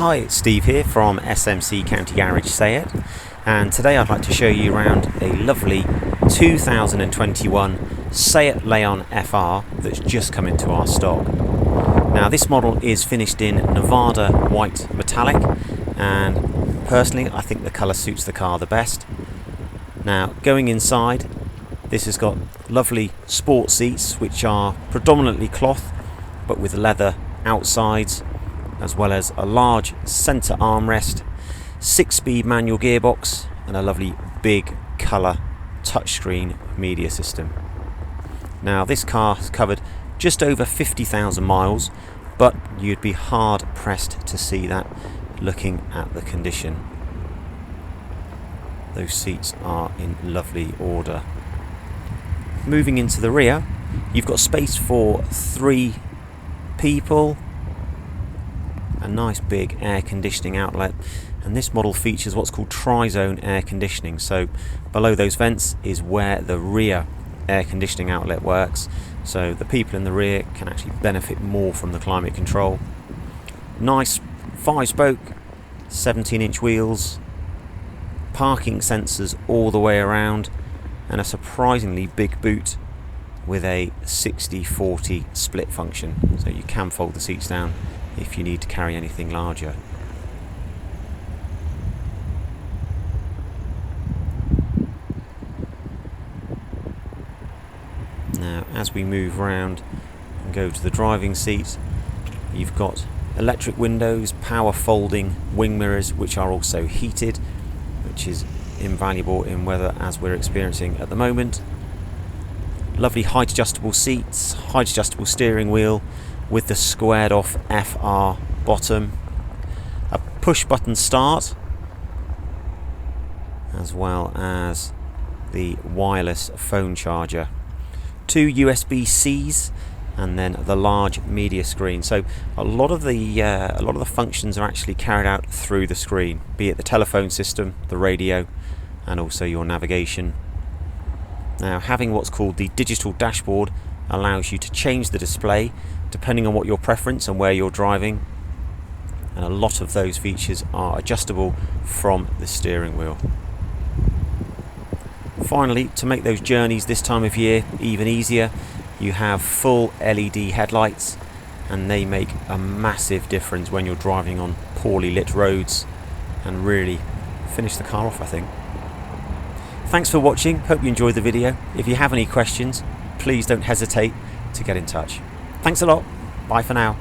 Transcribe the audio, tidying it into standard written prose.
Hi, it's Steve here from SMC County Garage SEAT, and today I'd like to show you around a lovely 2021 SEAT Leon FR that's just come into our stock. Now this model is finished in Nevada white metallic, and personally I think the colour suits the car the best. Now going inside, this has got lovely sport seats which are predominantly cloth but with leather outsides, as well as a large centre armrest, 6-speed manual gearbox and a lovely big colour touchscreen media system. Now this car has covered just over 50,000 miles, but you'd be hard pressed to see that looking at the condition. Those seats are in lovely order. Moving into the rear, you've got space for 3 people, a nice big air conditioning outlet, and this model features what's called tri-zone air conditioning. So below those vents is where the rear air conditioning outlet works, so the people in the rear can actually benefit more from the climate control. Nice 5-spoke 17-inch wheels, parking sensors all the way around, and a surprisingly big boot with a 60/40 split function, so you can fold the seats down if you need to carry anything larger. Now as we move around and go to the driving seat, you've got electric windows, power folding wing mirrors which are also heated, which is invaluable in weather as we're experiencing at the moment. Lovely height adjustable seats, height adjustable steering wheel with the squared off FR bottom, a push button start, as well as the wireless phone charger, 2 USB-Cs, and then the large media screen. So a lot of the functions are actually carried out through the screen, be it the telephone system, the radio, and also your navigation. Now having what's called the digital dashboard allows you to change the display depending on what your preference and where you're driving, and a lot of those features are adjustable from the steering wheel. Finally, to make those journeys this time of year even easier, you have full LED headlights, and they make a massive difference when you're driving on poorly lit roads and really finish the car off, I think. Thanks for watching, hope you enjoyed the video. If you have any questions, please don't hesitate to get in touch. Thanks a lot, bye for now.